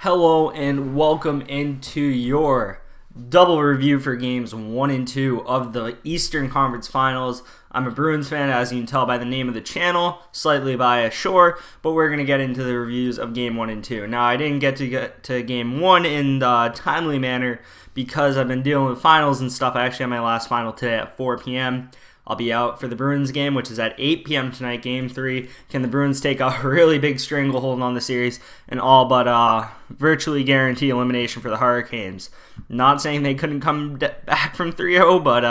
Hello and welcome into your double review for games 1 and 2 of the Eastern Conference Finals. I'm a Bruins fan, as you can tell by the name of the channel, slightly biased, sure, but we're going to get into the reviews of game 1 and 2. Now, I didn't get to game 1 in the timely manner because I've been dealing with finals and stuff. I actually had my last final today at 4 p.m. I'll be out for the Bruins game, which is at 8 p.m. tonight, Game 3. Can the Bruins take a really big stranglehold on the series and all but virtually guarantee elimination for the Hurricanes? Not saying they couldn't come back from 3-0, but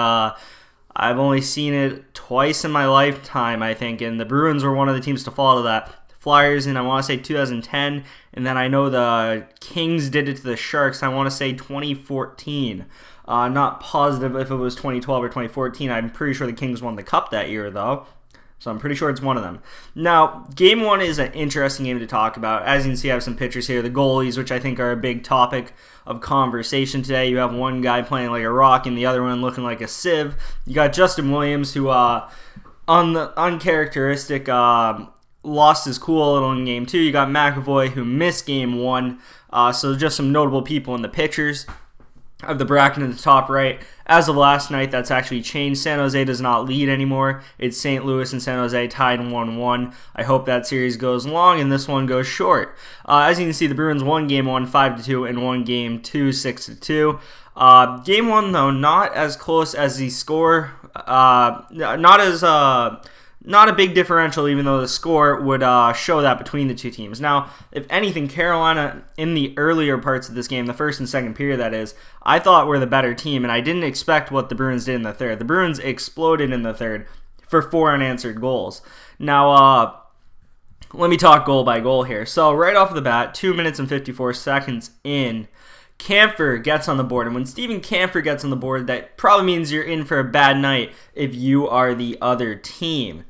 I've only seen it twice in my lifetime, I think, and the Bruins were one of the teams to fall to that. Flyers in, I want to say, 2010, and then I know the Kings did it to the Sharks, I want to say 2014. Not positive if it was 2012 or 2014. I'm pretty sure the Kings won the Cup that year, though. So I'm pretty sure it's one of them. Now, Game 1 is an interesting game to talk about. As you can see, I have some pictures here. The goalies, which I think are a big topic of conversation today. You have one guy playing like a rock and the other one looking like a sieve. You got Justin Williams, who, uncharacteristic, lost his cool a little in Game 2. You got McAvoy, who missed Game 1. So just some notable people in the pictures of the bracket in the top right. As of last night, that's actually changed. San Jose does not lead anymore. It's St. Louis and San Jose tied 1-1. I hope that series goes long and this one goes short. As you can see, the Bruins won Game 1 5-2 and won Game 2 6-2. Game 1, though, not as close as the score. Not a big differential, even though the score would show that between the two teams. Now, if anything, Carolina, in the earlier parts of this game, the first and second period, that is, I thought were the better team, and I didn't expect what the Bruins did in the third. The Bruins exploded in the third for 4 unanswered goals. Now, let me talk goal by goal here. So, right off the bat, 2 minutes and 54 seconds in, Kampfer gets on the board, and when Steven Kampfer gets on the board, that probably means you're in for a bad night if you are the other team.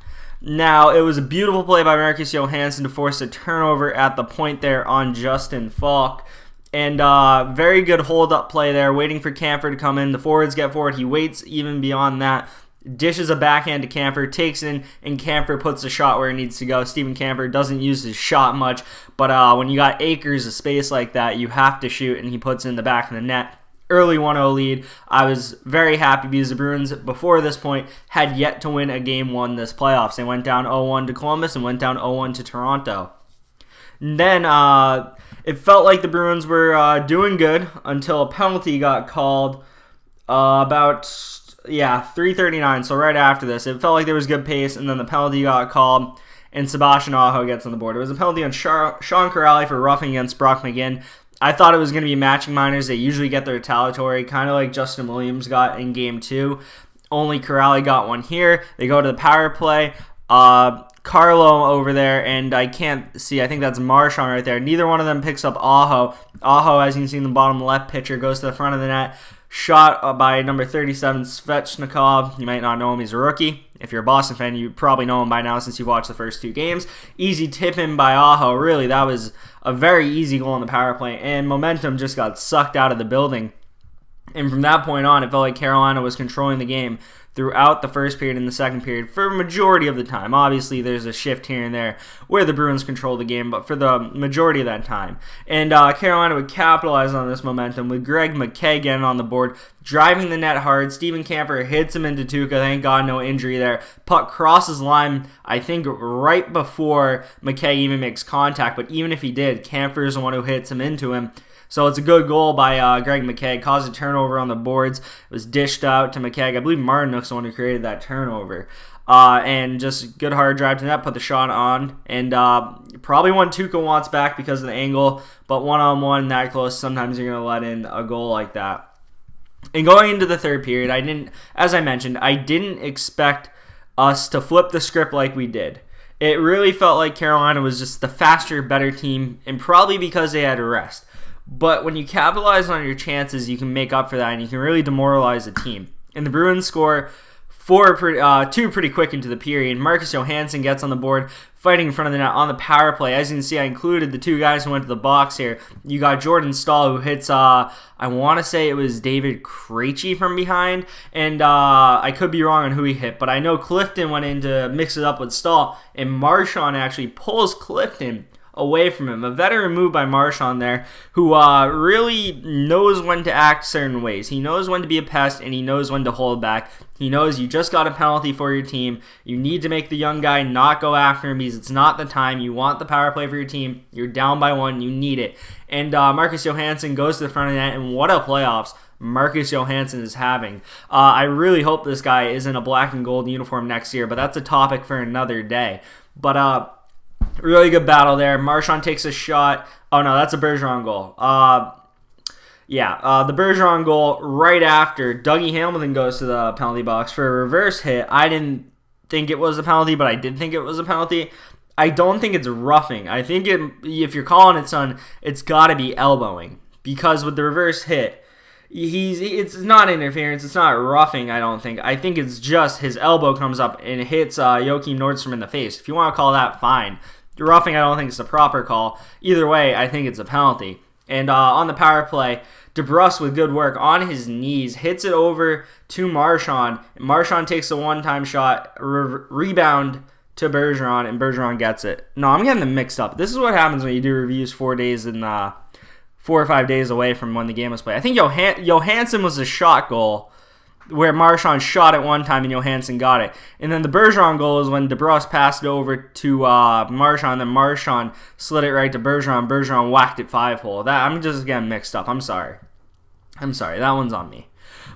Now, it was a beautiful play by Marcus Johansson to force a turnover at the point there on Justin Falk, and very good hold-up play there, waiting for Kampfer to come in. The forwards get forward. He waits even beyond that, dishes a backhand to Kampfer, takes in, and Kampfer puts the shot where it needs to go. Steven Kampfer doesn't use his shot much, but when you got acres of space like that, you have to shoot, and he puts it in the back of the net. Early 1-0 lead. I was very happy because the Bruins, before this point, had yet to win a Game 1 this playoffs. They went down 0-1 to Columbus and went down 0-1 to Toronto. And then it felt like the Bruins were doing good until a penalty got called about 3:39. So right after this, it felt like there was good pace, and then the penalty got called, and Sebastian Aho gets on the board. It was a penalty on Sean Kuraly for roughing against Brock McGinn. I thought it was going to be matching minors. They usually get the retaliatory, kind of like Justin Williams got in Game 2. Only Kuraly got one here. They go to the power play. Carlo over there, and I can't see. I think that's Marchand right there. Neither one of them picks up Aho. Aho, as you can see in the bottom left picture, goes to the front of the net. Shot by number 37, Svechnikov. You might not know him. He's a rookie. If you're a Boston fan, you probably know him by now since you've watched the first 2 games. Easy tip in by Aho. Really, that was a very easy goal on the power play, and momentum just got sucked out of the building. And from that point on, it felt like Carolina was controlling the game throughout the first period and the second period for a majority of the time. Obviously, there's a shift here and there where the Bruins control the game, but for the majority of that time. And Carolina would capitalize on this momentum with Greg McKay getting on the board, driving the net hard. Steven Kampfer hits him into Tuukka. Thank God, no injury there. Puck crosses line, I think, right before McKay even makes contact, but even if he did, Kampfer is the one who hits him into him. So it's a good goal by Greg McKay. Caused a turnover on the boards. It was dished out to McKay. I believe Martinook's the one who created that turnover. And just good hard drive to net, put the shot on. And probably one Tuukka wants back because of the angle. But one-on-one that close, sometimes you're going to let in a goal like that. And going into the third period, as I mentioned, I didn't expect us to flip the script like we did. It really felt like Carolina was just the faster, better team, and probably because they had a rest. But when you capitalize on your chances, you can make up for that, and you can really demoralize a team. And the Bruins score 2 pretty quick into the period. Marcus Johansson gets on the board, fighting in front of the net on the power play. As you can see, I included the 2 guys who went to the box here. You got Jordan Staal, who hits, I want to say it was David Krejci from behind, and I could be wrong on who he hit, but I know Clifton went in to mix it up with Staal, and Marchand actually pulls Clifton away from him. A veteran move by Marchand there, who really knows when to act certain ways. He knows when to be a pest, and he knows when to hold back. He knows you just got a penalty for your team. You need to make the young guy not go after him because it's not the time. You want the power play for your team. You're down by 1. You need it. And Marcus Johansson goes to the front of the net, and what a playoffs Marcus Johansson is having. I really hope this guy is in a black and gold uniform next year, but that's a topic for another day. But really good battle there. Marchand takes a shot. Oh, no, that's a Bergeron goal. The Bergeron goal right after Dougie Hamilton goes to the penalty box for a reverse hit. I didn't think it was a penalty, but I did think it was a penalty. I don't think it's roughing. I think if you're calling it, son, it's got to be elbowing. Because with the reverse hit, it's not interference. It's not roughing, I don't think. I think it's just his elbow comes up and hits Joachim Nordstrom in the face. If you want to call that, fine. Roughing, I don't think it's a proper call. Either way, I think it's a penalty. And on the power play, DeBrusk with good work on his knees hits it over to Marchand. Marchand takes a one-time shot, rebound to Bergeron, and Bergeron gets it. No, I'm getting them mixed up. This is what happens when you do reviews 4 or 5 days away from when the game was played. I think Johansson was a shot goal where Marchand shot it one time and Johansson got it. And then the Bergeron goal is when DeBrusk passed it over to Marchand, then Marchand slid it right to Bergeron. Bergeron whacked it 5-hole. I'm just getting mixed up. I'm sorry. That one's on me.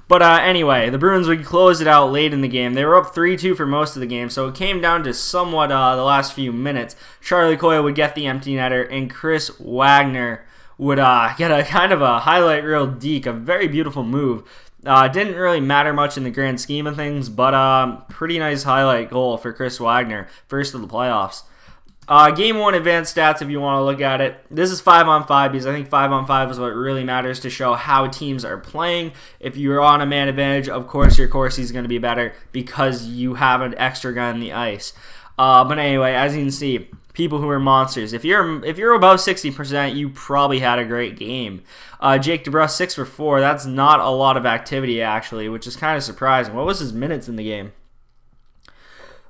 But anyway, the Bruins would close it out late in the game. They were up 3-2 for most of the game, so it came down to somewhat the last few minutes. Charlie Coyle would get the empty netter, and Chris Wagner would get a kind of a highlight reel deke, a very beautiful move. Didn't really matter much in the grand scheme of things, but pretty nice highlight goal for Chris Wagner, first of the playoffs. Game 1 advanced stats, if you want to look at it. This is 5-on-5 because I think 5-on-5 is what really matters to show how teams are playing. If you're on a man advantage, of course your Corsi is going to be better because you have an extra guy on the ice. But anyway, as you can see, people who are monsters. If you're above 60%, you probably had a great game. Jake DeBrusk 6 for 4. That's not a lot of activity actually, which is kind of surprising. What was his minutes in the game?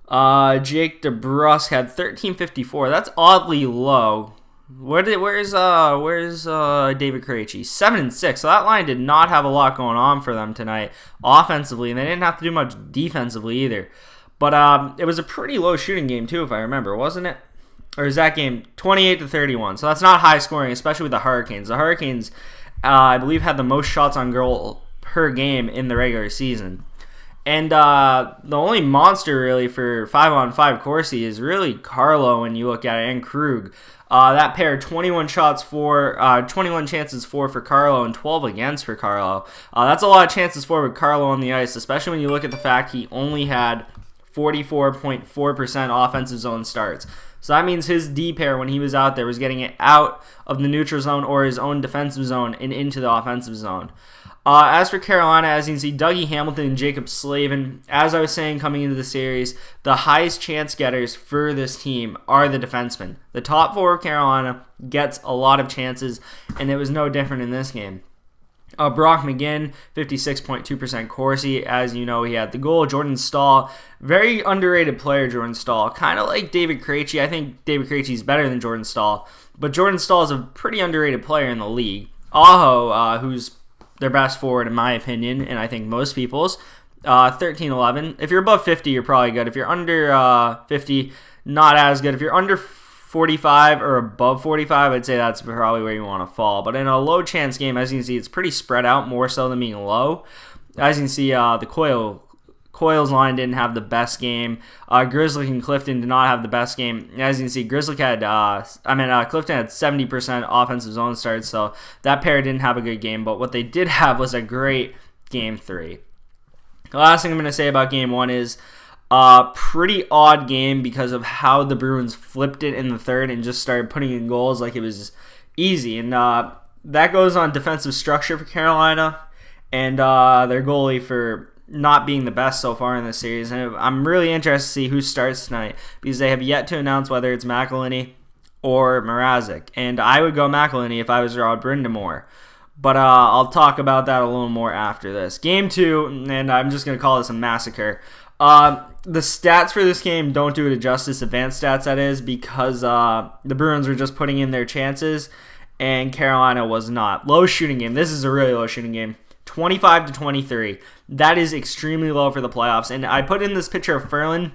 Jake DeBrusk had 1354. That's oddly low. Where's David Krejci? 7-6. So that line did not have a lot going on for them tonight offensively, and they didn't have to do much defensively either. But it was a pretty low shooting game too, if I remember, wasn't it? Or is that game 28-31? So that's not high scoring, especially with the Hurricanes. The Hurricanes, I believe, had the most shots on goal per game in the regular season. And the only monster really for 5-on-5 Corsi is really Carlo when you look at it, and Krug. That pair, 21 chances for Carlo and 12 against for Carlo. That's a lot of chances for with Carlo on the ice, especially when you look at the fact he only had 44.4% offensive zone starts. So that means his D pair, when he was out there, was getting it out of the neutral zone or his own defensive zone and into the offensive zone. As for Carolina, as you can see, Dougie Hamilton and Jacob Slavin, as I was saying coming into the series, the highest chance getters for this team are the defensemen. The top 4 of Carolina gets a lot of chances, and it was no different in this game. Brock McGinn, 56.2% Corsi. As you know, he had the goal. Jordan Staal, very underrated player, Jordan Staal. Kind of like David Krejci. I think David Krejci is better than Jordan Staal, but Jordan Staal is a pretty underrated player in the league. Aho, who's their best forward in my opinion, and I think most people's, 13-11. If you're above 50, you're probably good. If you're under 50, not as good. If you're under 45 or above 45, I'd say that's probably where you want to fall. But in a low chance game, as you can see, it's pretty spread out, more so than being low. As you can see, the Coils line didn't have the best game. Grizzly and Clifton did not have the best game. As you can see, Clifton had 70% offensive zone starts, so that pair didn't have a good game. But what they did have was a great Game 3. The last thing I'm going to say about Game 1 is pretty odd game because of how the Bruins flipped it in the third and just started putting in goals like it was easy. And that goes on defensive structure for Carolina and their goalie for not being the best so far in this series. And I'm really interested to see who starts tonight because they have yet to announce whether it's McElhinney or Mrazek. And I would go McElhinney if I was Rod Brindamore. But I'll talk about that a little more after this. Game 2, and I'm just going to call this a massacre. The stats for this game don't do it justice, advanced stats that is, because the Bruins were just putting in their chances, and Carolina was not. Low shooting game. This is a really low shooting game. 25-23. That is extremely low for the playoffs. And I put in this picture of Ferland,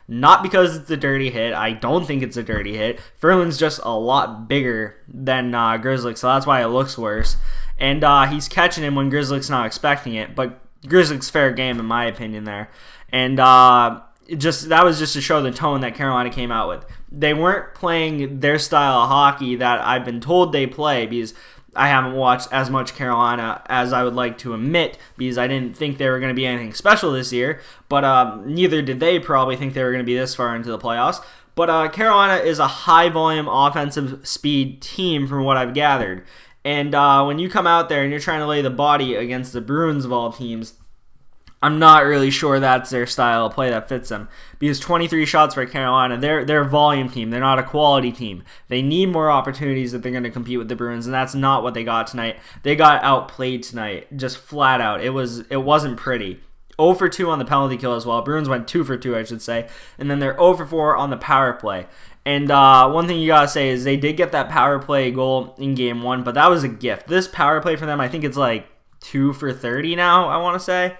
not because it's a dirty hit. I don't think it's a dirty hit. Ferland's just a lot bigger than Grzelcyk, so that's why it looks worse. And he's catching him when Grzelcyk's not expecting it, but Grzelcyk's fair game in my opinion there. And that was just to show the tone that Carolina came out with. They weren't playing their style of hockey that I've been told they play, because I haven't watched as much Carolina as I would like to admit, because I didn't think they were going to be anything special this year, but neither did they probably think they were going to be this far into the playoffs. But Carolina is a high-volume offensive speed team from what I've gathered. And when you come out there and you're trying to lay the body against the Bruins of all teams, I'm not really sure that's their style of play that fits them. Because 23 shots for Carolina, they're a volume team. They're not a quality team. They need more opportunities if they're going to compete with the Bruins, and that's not what they got tonight. They got outplayed tonight, just flat out. It wasn't pretty. 0 for 2 on the penalty kill as well. Bruins went 2 for 2, I should say. And then they're 0 for 4 on the power play. And one thing you got to say is they did get that power play goal in Game 1, but that was a gift. This power play for them, I think it's like 2 for 30 now, I want to say.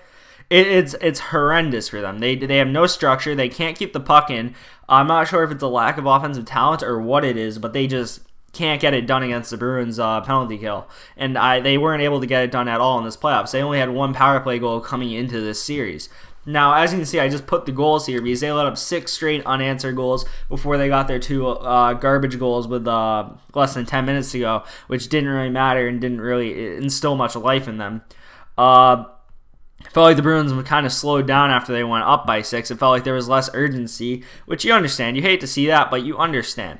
It's horrendous for them. They have no structure. They can't keep the puck in. I'm not sure if it's a lack of offensive talent or what it is, but they just can't get it done against the Bruins penalty kill. And they weren't able to get it done at all in this playoffs. They only had one power play goal coming into this series. Now, as you can see, I just put the goals here because they let up 6 straight unanswered goals before they got their 2 garbage goals with less than 10 minutes to go, which didn't really matter and didn't really instill much life in them. It felt like the Bruins were kind of slowed down after they went up by 6. It felt like there was less urgency, which you understand. You hate to see that, but you understand.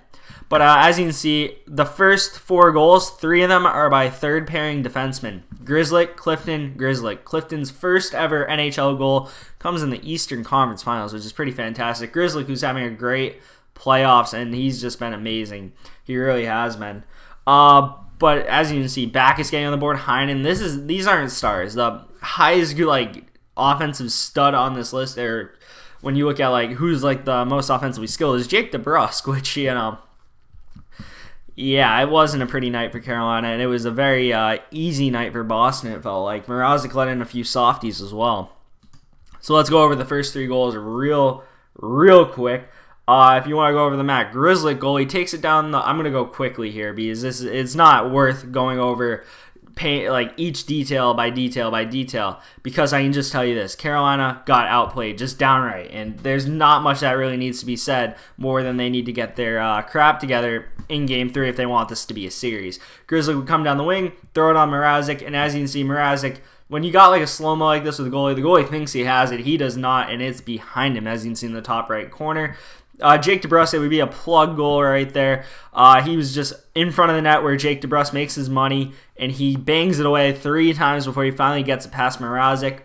But as you can see, the first 4 goals, 3 of them are by third-pairing defensemen. Grzelcyk, Clifton, Grzelcyk. Clifton's first ever NHL goal comes in the Eastern Conference Finals, which is pretty fantastic. Grzelcyk, who's having a great playoffs, and he's just been amazing. He really has been. But as you can see, Backes getting on the board, Heinen. These aren't stars. The highest offensive stud on this list, or when you look at who's the most offensively skilled, is Jake DeBrusk, which yeah, it wasn't a pretty night for Carolina, and it was a very easy night for Boston. It felt like Mrazek let in a few softies as well. So let's go over the first 3 goals real quick. If you want to go over the Matt Grzelcyk goal, he takes it down. I'm going to go quickly here because it's not worth going over each detail by detail, because I can just tell you this: Carolina got outplayed just downright, and there's not much that really needs to be said more than they need to get their crap together in Game 3 if they want this to be a series. Grzelcyk would come down the wing, throw it on Mrazek, and as you can see, Mrazek, when you got a slow-mo like this with the goalie thinks he has it, he does not, and it's behind him, as you can see in the top right corner. Jake DeBrusk, it would be a plug goal right there. He was just in front of the net where Jake DeBrusk makes his money, and he bangs it away 3 times before he finally gets it past Mrazek.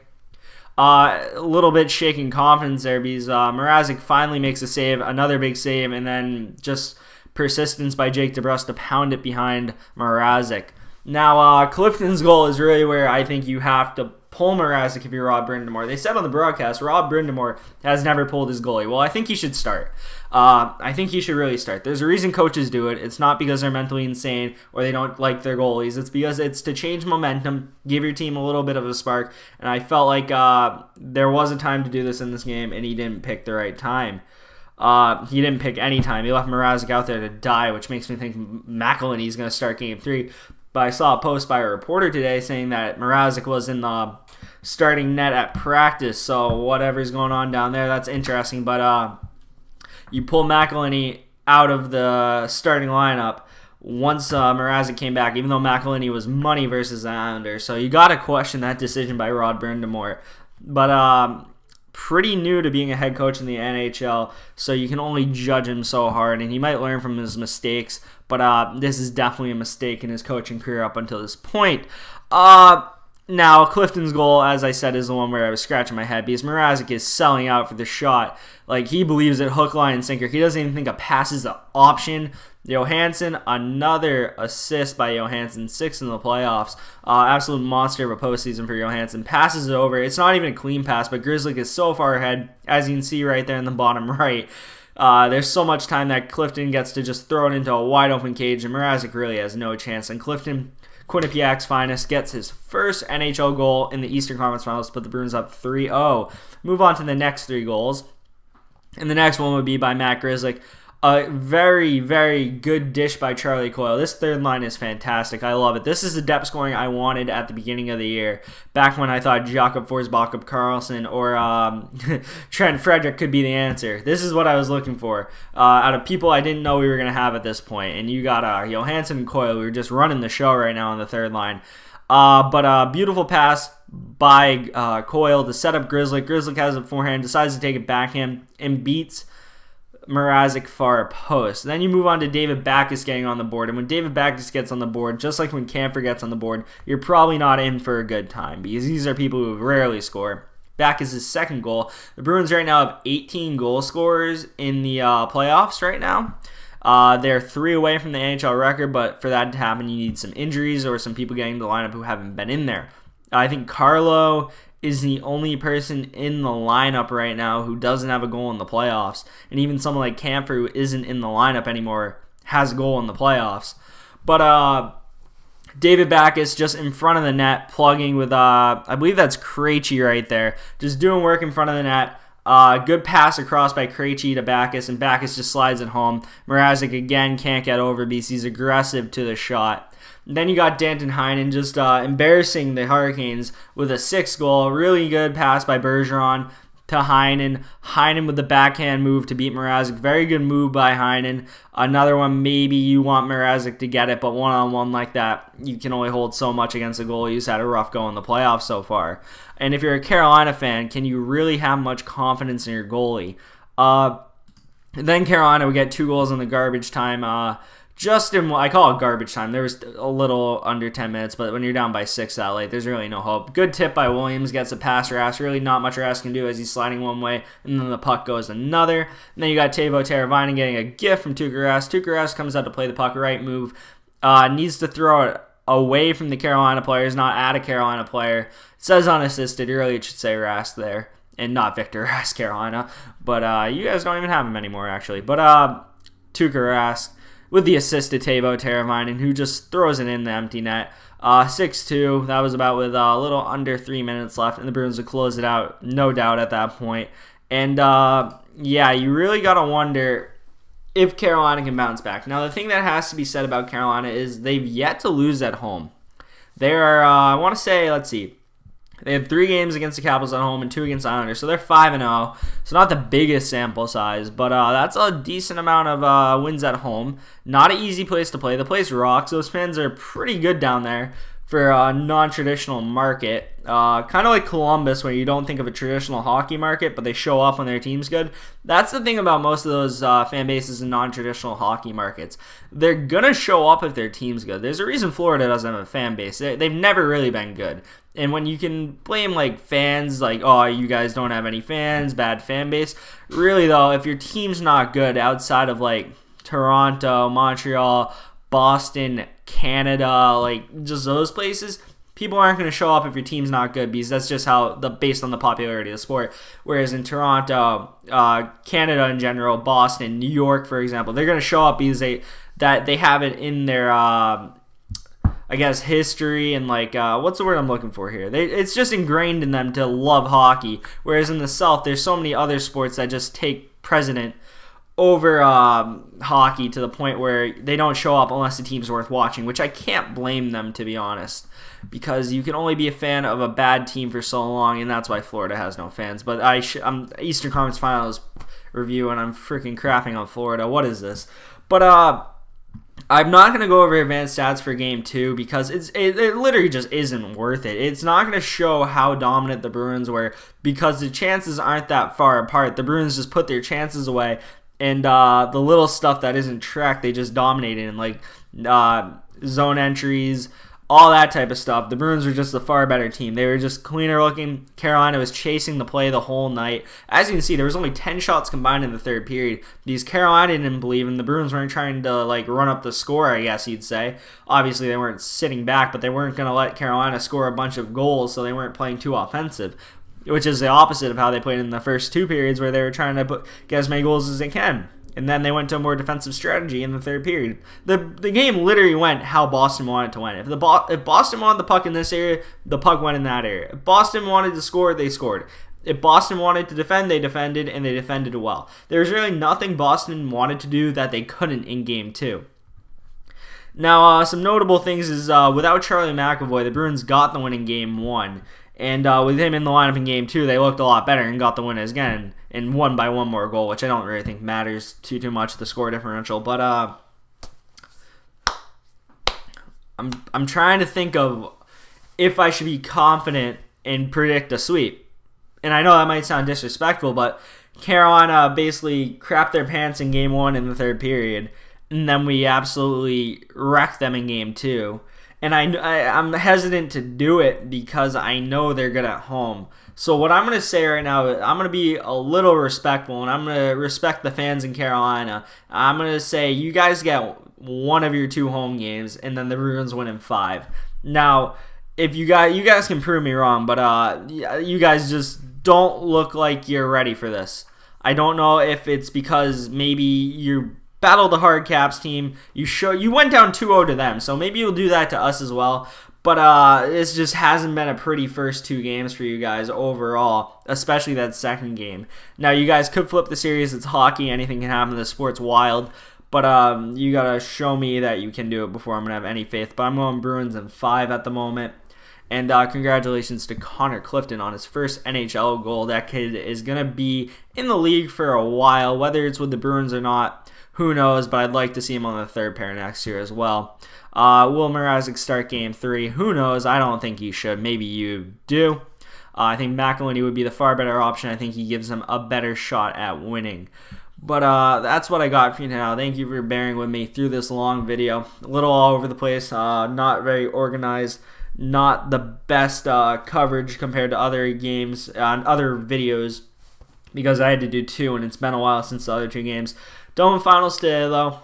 A little bit shaking confidence there because Mrazek finally makes a save, another big save, and then just persistence by Jake DeBrusk to pound it behind Mrazek. Now, Clifton's goal is really where I think you have to pull Mrazek if you're Rob Brind'Amour. They said on the broadcast, Rob Brind'Amour has never pulled his goalie. Well, I think he should start. I think he should really start. There's a reason coaches do it. It's not because they're mentally insane or they don't like their goalies. It's because it's to change momentum, give your team a little bit of a spark. And I felt like there was a time to do this in this game, and he didn't pick the right time. He didn't pick any time. He left Mrazek out there to die, which makes me think McElhinney's going to start Game 3. But I saw a post by a reporter today saying that Mrazek was in the starting net at practice, so whatever's going on down there, that's interesting. But you pull McElhinney out of the starting lineup once Mrazek came back, even though McElhinney was money versus the Islanders. So you got to question that decision by Rod Brind'Amour. But pretty new to being a head coach in the NHL, so you can only judge him so hard, and he might learn from his mistakes, but this is definitely a mistake in his coaching career up until this point. Now, Clifton's goal, as I said, is the one where I was scratching my head because Mrazek is selling out for the shot. He believes it hook, line, and sinker. He doesn't even think a pass is an option. Johansson, another assist by Johansson, 6 in the playoffs. Absolute monster of a postseason for Johansson. Passes it over. It's not even a clean pass, but Grizzly is so far ahead, as you can see right there in the bottom right. There's so much time that Clifton gets to just throw it into a wide open cage, and Mrazek really has no chance. And Clifton, Quinnipiac's finest, gets his first NHL goal in the Eastern Conference Finals to put the Bruins up 3-0. Move on to the next 3 goals. And the next one would be by Matt Grzelcyk. A very, very good dish by Charlie Coyle. This third line is fantastic. I love it. This is the depth scoring I wanted at the beginning of the year. Back when I thought Jakob Forsbacka Karlsson or Trent Frederick could be the answer. This is what I was looking for out of people I didn't know we were going to have at this point. And you got Johansson and Coyle. We were just running the show right now on the third line. But a beautiful pass by Coyle to set up Grzelcyk. Grzelcyk has it forehand, decides to take it backhand, and beats Mrazek far post. Then you move on to David Backes getting on the board. And when David Backes gets on the board, just like when Kampfer gets on the board, you're probably not in for a good time because these are people who rarely score. Backes' second goal. The Bruins right now have 18 goal scorers in the playoffs right now. They're 3 away from the NHL record, but for that to happen, you need some injuries or some people getting to the lineup who haven't been in there. I think Carlo is the only person in the lineup right now who doesn't have a goal in the playoffs. And even someone like Kampfer, who isn't in the lineup anymore, has a goal in the playoffs. But David Backes just in front of the net, plugging with, I believe that's Krejci right there, just doing work in front of the net. Good pass across by Krejci to Backes, and Backes just slides it home. Mrazek again can't get over because he's aggressive to the shot. Then you got Danton Heinen just embarrassing the Hurricanes with a 6th goal. Really good pass by Bergeron to Heinen. Heinen with the backhand move to beat Mrazek. Very good move by Heinen. Another one, maybe you want Mrazek to get it, but one-on-one like that, you can only hold so much against a goalie who's had a rough go in the playoffs so far. And if you're a Carolina fan, can you really have much confidence in your goalie? Then Carolina would get 2 goals in the garbage time. Just in, I call it garbage time. There was a little under 10 minutes, but when you're down by 6 that late, there's really no hope. Good tip by Williams, gets a pass Rask. Really not much Rask can do as he's sliding one way, and then the puck goes another. And then you got Teuvo Teravainen getting a gift from Tuukka Rask. Tuukka Rask comes out to play the puck, right move. Needs to throw it away from the Carolina players, not at a Carolina player. It says unassisted. Really, it should say Rask there, and not Victor Rask, Carolina. But you guys don't even have him anymore, actually. But Tuukka Rask with the assist to Teuvo Teravainen, who just throws it in the empty net. 6-2. That was about with a little under 3 minutes left, and the Bruins would close it out, no doubt, at that point. And, yeah, you really got to wonder if Carolina can bounce back. Now, the thing that has to be said about Carolina is they've yet to lose at home. They are, I want to say, let's see, they have 3 games against the Capitals at home and 2 against the Islanders, so they're 5-0. So not the biggest sample size, but that's a decent amount of wins at home. Not an easy place to play. The place rocks. Those fans are pretty good down there for a non-traditional market. Kind of like Columbus, where you don't think of a traditional hockey market, but they show up when their team's good. That's the thing about most of those fan bases in non-traditional hockey markets. They're going to show up if their team's good. There's a reason Florida doesn't have a fan base. They've never really been good. And when you can blame like fans, like, oh, you guys don't have any fans, bad fan base. Really, though, if your team's not good outside of like Toronto, Montreal, Boston, Canada, like just those places, people aren't going to show up if your team's not good because that's just how based on the popularity of the sport. Whereas in Toronto, Canada in general, Boston, New York, for example, they're going to show up because they have it in their I guess history and like what's the word I'm looking for here? It's just ingrained in them to love hockey. Whereas in the South, there's so many other sports that just take precedent over hockey to the point where they don't show up unless the team's worth watching, which I can't blame them, to be honest, because you can only be a fan of a bad team for so long, and that's why Florida has no fans. But I'm Eastern Conference Finals review, and I'm freaking crapping on Florida. What is this? But I'm not going to go over advanced stats for Game 2 because it literally just isn't worth it. It's not going to show how dominant the Bruins were because the chances aren't that far apart. The Bruins just put their chances away, and the little stuff that isn't tracked, they just dominated in, like zone entries, all that type of stuff. The Bruins were just a far better team. They were just cleaner looking. Carolina was chasing the play the whole night. As you can see, there was only 10 shots combined in the third period. These Carolina didn't believe, and the Bruins weren't trying to like run up the score, I guess you'd say. Obviously, they weren't sitting back, but they weren't going to let Carolina score a bunch of goals, so they weren't playing too offensive, which is the opposite of how they played in the first two periods, where they were trying to get as many goals as they can. And then they went to a more defensive strategy in the third period. The game literally went how Boston wanted to win. If Boston wanted the puck in this area, the puck went in that area. If Boston wanted to score, they scored. If Boston wanted to defend, they defended, and they defended well. There's really nothing Boston wanted to do that they couldn't in Game 2. Now, some notable things is without Charlie McAvoy, the Bruins got the win in Game 1. And with him in the lineup in Game 2, they looked a lot better and got the win again and won by one more goal, which I don't really think matters too much, the score differential. But I'm trying to think of if I should be confident and predict a sweep. And I know that might sound disrespectful, but Carolina basically crapped their pants in Game 1 in the third period, and then we absolutely wrecked them in Game 2. And I'm hesitant to do it because I know they're good at home. So what I'm going to say right now, I'm going to be a little respectful, and I'm going to respect the fans in Carolina. I'm going to say you guys get one of your two home games, and then the Bruins win in 5. Now, if you guys can prove me wrong, but you guys just don't look like you're ready for this. I don't know if it's because maybe you battled the hard Caps team. You went down 2-0 to them, so maybe you'll do that to us as well. But it just hasn't been a pretty first two games for you guys overall, especially that second game. Now, you guys could flip the series. It's hockey. Anything can happen. The sport's wild. But you got to show me that you can do it before I'm going to have any faith. But I'm going Bruins in 5 at the moment. And congratulations to Connor Clifton on his first NHL goal. That kid is going to be in the league for a while, whether it's with the Bruins or not. Who knows, but I'd like to see him on the third pair next year as well. Will Mrazek start Game 3? Who knows? I don't think he should. Maybe you do. I think McElhinney would be the far better option. I think he gives them a better shot at winning. But that's what I got for you now. Thank you for bearing with me through this long video. A little all over the place, not very organized, not the best coverage compared to other games and other videos, because I had to do 2, and it's been a while since the other 2 games. Dome finals today, though.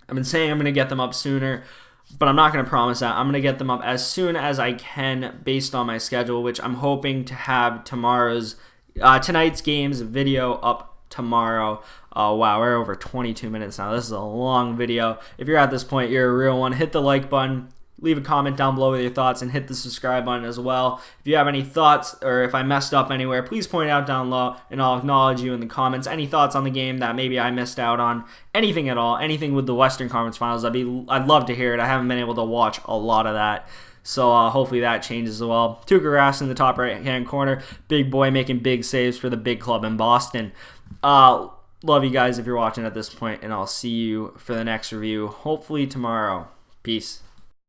I've been saying I'm going to get them up sooner, but I'm not going to promise that. I'm going to get them up as soon as I can based on my schedule, which I'm hoping to have tonight's games video up tomorrow. Wow, we're over 22 minutes now. This is a long video. If you're at this point, you're a real one. Hit the like button. Leave a comment down below with your thoughts, and hit the subscribe button as well. If you have any thoughts, or if I messed up anywhere, please point it out down below, and I'll acknowledge you in the comments. Any thoughts on the game that maybe I missed out on, anything at all, anything with the Western Conference Finals, I'd love to hear it. I haven't been able to watch a lot of that, so hopefully that changes as well. Tuukka Rask in the top right-hand corner, big boy making big saves for the big club in Boston. Love you guys if you're watching at this point, and I'll see you for the next review, hopefully tomorrow. Peace.